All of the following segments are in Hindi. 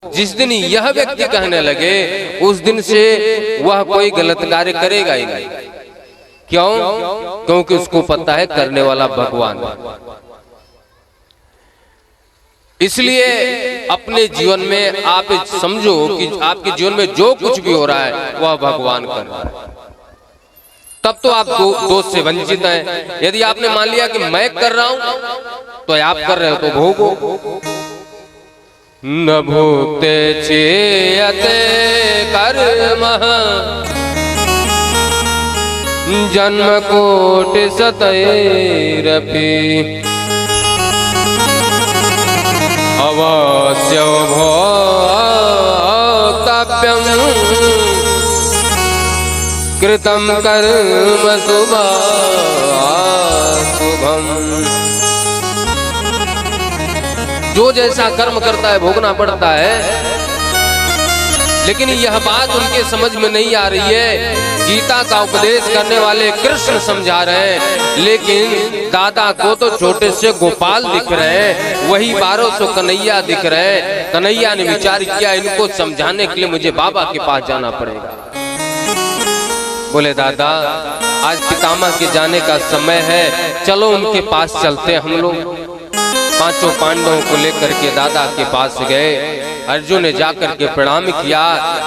जिस दिन यह व्यक्ति कहने लगे उस दिन से वह कोई गलत कार्य करेगा ही नहीं। क्यों? क्योंकि उसको पता है करने वाला भगवान है। इसलिए अपने जीवन में आप समझो कि आपके जीवन में जो कुछ भी हो रहा है वह भगवान कर रहा है, तब तो आप दोष से वंचित हैं। यदि आपने मान लिया कि मैं कर रहा हूं तो आप कर रहे हो तो भोगो। न भोक्ते चेयते कर्मः जन्म कोटि शतैरपि अवश्य भोक्तव्यम् कृतं कर्म शुभम। जो जैसा कर्म करता है भोगना पड़ता है। लेकिन यह बात उनके समझ में नहीं आ रही है। गीता का उपदेश करने वाले कृष्ण समझा रहे हैं, लेकिन दादा को तो छोटे से गोपाल दिख रहे हैं, वही 1200 कन्हैया दिख रहे हैं। कन्हैया ने विचार किया इनको समझाने के लिए मुझे बाबा के पास जाना पड़ेगा। बोले दादा आज पितामह के जाने का समय है, चलो उनके पास चलते हम लोग। पांचों पांडवों को लेकर के दादा के पास गए। अर्जुन ने जाकर के प्रणाम किया,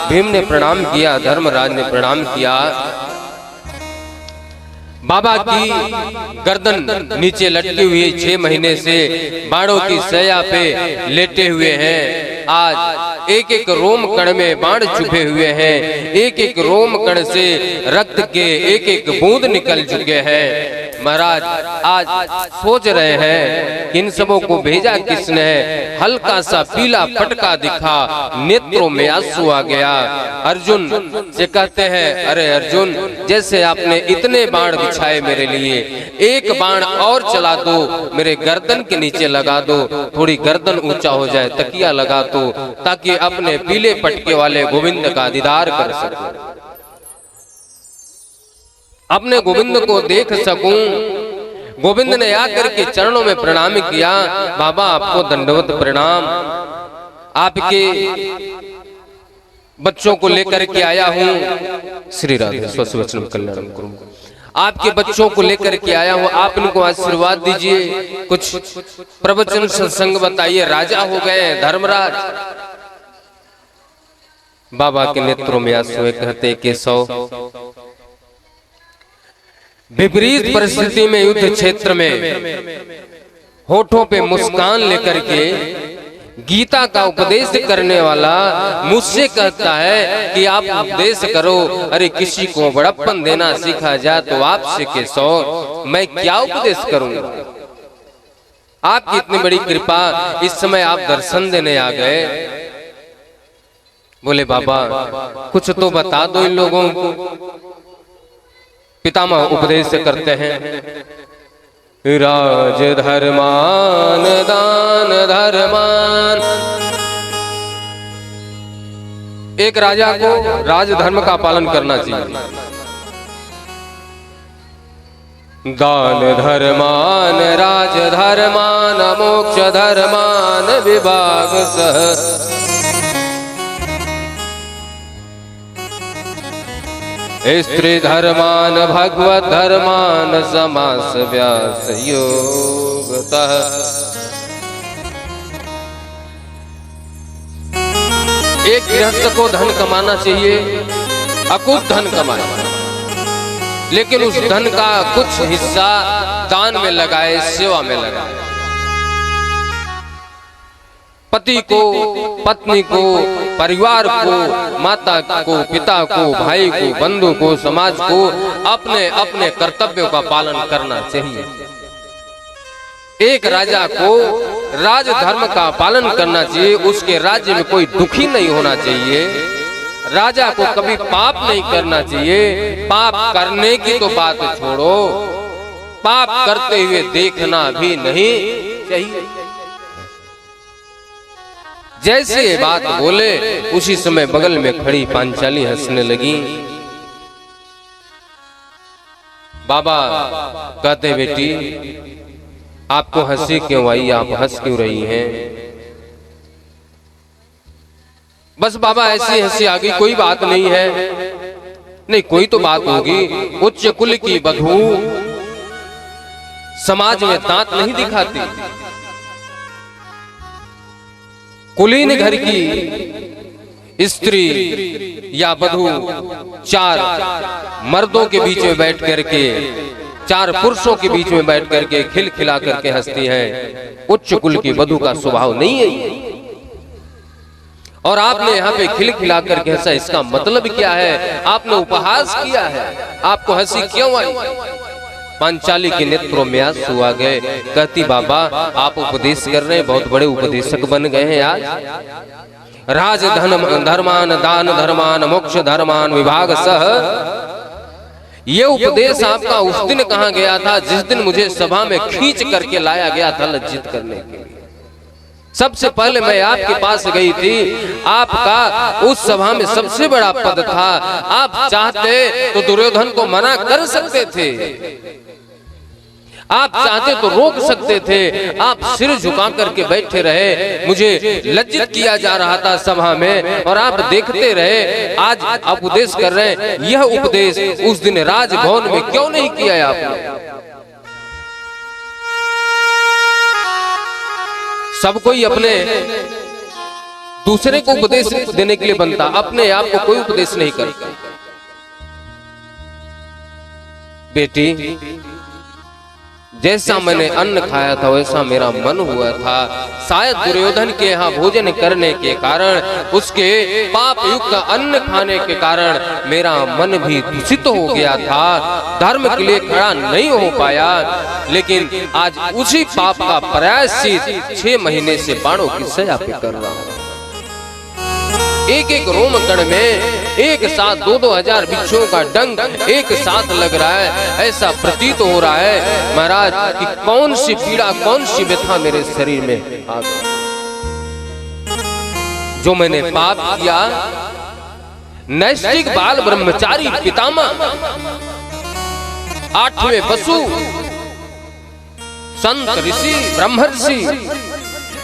भीम ने प्रणाम किया, धर्मराज ने प्रणाम किया। बाबा की गर्दन नीचे लटकी हुई 6 महीने से बाणों की सया पे लेटे हुए हैं। आज एक एक रोम कण में बाण चुभे हुए हैं, एक एक रोम कण से रक्त के एक एक बूंद निकल चुके हैं। महाराज आज सोच रहे हैं कि इन सबों को भेजा किसने है। हल्का सा पीला पटका दिखा, नेत्रों में आंसू आ गया। अर्जुन से कहते हैं अरे अर्जुन, जैसे आपने इतने बाण बिछाए मेरे लिए, एक बाण और चला दो, मेरे गर्दन के नीचे लगा दो, थोड़ी गर्दन ऊंचा हो जाए, तकिया लगा दो, ताकि अपने पीले पटके वाले गोविंद का दीदार कर सकूं, अपने गोविंद को देख सकूं। गोविंद ने आकर के चरणों में प्रणाम किया। बाबा आपको दंडवत प्रणाम, आपके बच्चों को लेकर के आया हूँ। श्री राधे स्वस्वचनम कल्याणम कुरु। आपके बच्चों को लेकर के आया हूँ, आप इनको आशीर्वाद दीजिए, कुछ प्रवचन सत्संग बताइए। राजा हो गए धर्मराज। बाबा के नेत्रों में आंसू कहते केशव, विपरीत परिस्थिति में युद्ध क्षेत्र में होठों पे मुस्कान लेकर के गीता का उपदेश करने वाला मुझसे कहता है कि आप उपदेश करो। अरे किसी को बड़प्पन देना सीखा जाए तो आपसे केशव मैं क्या उपदेश करूंगा। आपकी इतनी बड़ी कृपा, इस समय आप दर्शन देने आ गए। बोले बाबा कुछ तो बता दो इन लोगों को। पितामह उपदेश करते हैं, राज धर्मान दान धर्मान। एक राजा को राजधर्म का पालन करना चाहिए। दान धर्मान राज धर्मान मोक्ष धर्मान विभाग सह। स्त्री धर्मान भगवत धर्मान समास व्यास योगतः। एक गृहस्थ को धन कमाना चाहिए, अकूत धन कमाए, लेकिन उस धन का कुछ हिस्सा दान में लगाए, सेवा में लगाए। पति को, पत्नी को, परिवार को, माता को, पिता को, भाई को, बंधु को, समाज को अपने अपने कर्तव्यों का पालन करना चाहिए। एक राजा को राजधर्म का पालन करना चाहिए, उसके राज्य में कोई दुखी नहीं होना चाहिए। राजा को कभी पाप नहीं करना चाहिए। पाप करने की तो बात छोड़ो, पाप करते हुए देखना भी नहीं चाहिए। जैसे ये बात बोले उसी समय बगल में खड़ी पांचाली हंसने लगी। बाबा कहते बेटी आपको हंसी क्यों आई, आप हंस क्यों रही हैं? बस बाबा ऐसी हंसी आ गई, कोई बात नहीं है। नहीं, कोई तो बात होगी। उच्च कुल की बधू समाज में दांत नहीं दिखाती। कुलीन घर की स्त्री या बधू चार मर्दों के बीच में बैठ करके, चार पुरुषों के बीच में बैठ करके खिलखिला करके हंसती है। उच्च कुल की बधू का स्वभाव नहीं है। और आपने यहाँ पे खिलखिला करके हंसा, इसका मतलब क्या है? आपने उपहास किया है। आपको हंसी क्यों आई? पांचाली के नेत्रों में आंसू आ गए। कहती बाबा आप उपदेश कर रहे हैं, बहुत बड़े उपदेशक बन गए हैं आज। राज धर्मान दान धर्मान मोक्ष धर्मान विभाग सह, ये उपदेश आपका उस दिन कहाँ गया था जिस दिन मुझे सभा में खींच करके लाया गया था लज्जित करने के लिए। सबसे पहले मैं आपके पास गई थी, आपका उस सभा में सबसे बड़ा पद था। आप चाहते तो दुर्योधन को मना कर सकते थे, आप चाहते तो रोक सकते थे। आप सिर झुका करके बैठे रहे, मुझे लज्जित किया जा रहा था सभा में और आप देखते रहे। आज आप उपदेश कर रहे हैं, यह उपदेश उस दिन राजभवन में क्यों नहीं किया आपने? सब कोई अपने दूसरे को उपदेश देने के लिए बनता, अपने आप को कोई उपदेश नहीं करता। बेटी, जैसा मैंने अन्न खाया था वैसा मेरा मन हुआ था। शायद दुर्योधन के यहाँ भोजन करने के कारण, उसके पाप युक्त अन्न खाने के कारण मेरा मन भी दूषित हो गया था, धर्म के लिए खड़ा नहीं हो पाया। लेकिन आज उसी पाप का प्रायश्चित 6 महीने से बाणों की सजा पे कर रहा हूँ। एक एक रोम कण में एक साथ 2-2 हजार बिच्छुओं का डंक एक साथ लग रहा है। ऐसा प्रतीत हो रहा है महाराज कि कौन सी पीड़ा, कौन सी व्यथा मेरे शरीर में आ गई। जो मैंने पाप किया, नैष्ठिक बाल ब्रह्मचारी पितामह 8वें वसु संत ऋषि ब्रह्मर्षि,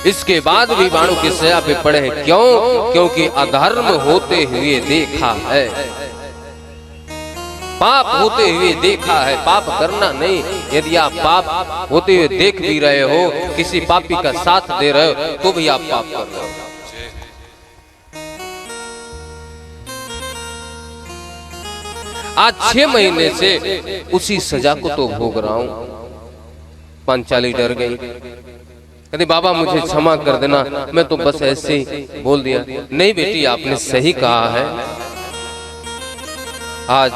इसके बाद भी बाणों की सजा पे पड़े हैं। क्यों? क्योंकि अधर्म होते हुए देखा है, पाप होते हुए देखा है। पाप करना नहीं। यदि आप पाप होते हुए देख भी रहे हो, किसी पापी का साथ दे रहे हो, तो भी आप पाप कर रहे हो। आज 6 महीने से उसी सजा को तो भोग रहा हूं। पांचाली डर गई, कहती बाबा मुझे क्षमा कर देना, मैं तो बस ऐसे ही बोल दिया। नहीं बेटी, आपने सही कहा है। आज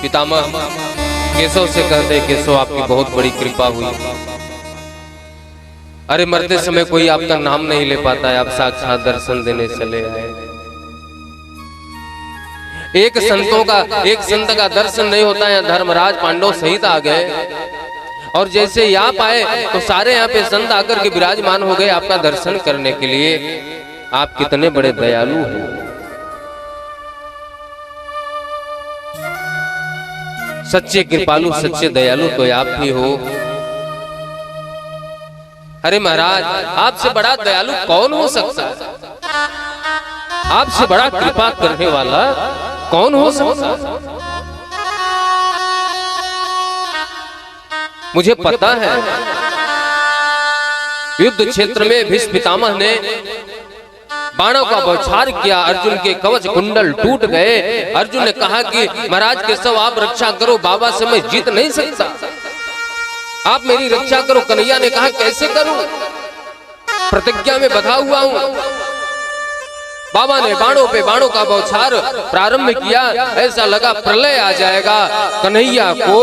पितामह केशव से कहते, केशव आपकी बहुत बड़ी कृपा हुई। अरे मरते समय कोई आपका नाम नहीं ले पाता है, आप साक्षात दर्शन देने चले आए। एक संत का दर्शन नहीं होता है। धर्मराज पांडव सहित आ गए और जैसे ही आप आए तो सारे यहाँ पे संत आकर के विराजमान हो गए आपका दर्शन करने के लिए। आप कितने बड़े दयालु हैं। सच्चे कृपालु, सच्चे दयालु तो आप ही हो। अरे महाराज, आपसे बड़ा दयालु कौन हो सकता है? आपसे बड़ा कृपा करने वाला कौन हो सकता है? मुझे पता है युद्ध क्षेत्र में भीष्म पितामह ने बाणों का बौछार किया, अर्जुन के कवच कुंडल टूट गए। अर्जुन ने कहा कि महाराज केशव आप रक्षा करो, बाबा से मैं जीत नहीं सकता, आप मेरी रक्षा करो। कन्हैया ने कहा कैसे करूं, प्रतिज्ञा में बंधा हुआ हूं। बाबा ने बाणों पे बाणों का बौछार प्रारंभ किया, ऐसा लगा प्रलय आ जाएगा। कन्हैया को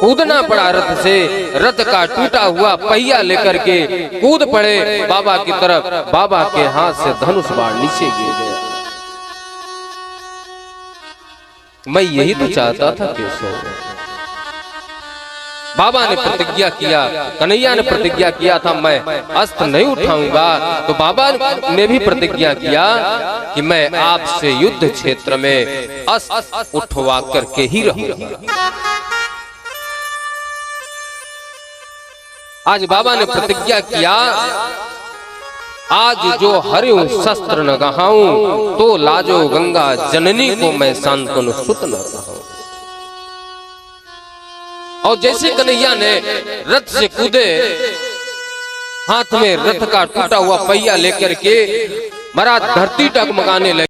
कूदना पड़ा रथ से, रथ का टूटा हुआ पहिया लेकर के कूद पड़े बाबा की तरफ। बाबा के हाथ से धनुष बाण नीचे गिर गया। मैं यही तो चाहता था केशव। बाबा ने प्रतिज्ञा किया, कन्हैया ने प्रतिज्ञा किया था मैं अस्त्र नहीं उठाऊंगा, तो बाबा ने भी प्रतिज्ञा किया कि मैं आपसे युद्ध क्षेत्र में अस्त्र उठवा करके ही रहूंगा। आज बाबा ने प्रतिज्ञा किया आज जो हरिऊ शस्त्र न गहाऊं, तो लाजो गंगा जननी को मैं शांतनु सुत न कहूं। और जैसे कन्हैया ने रथ से कूदे, हाथ में रथ का टूटा हुआ पहिया लेकर के महाराज धरती टगमगाने लगे।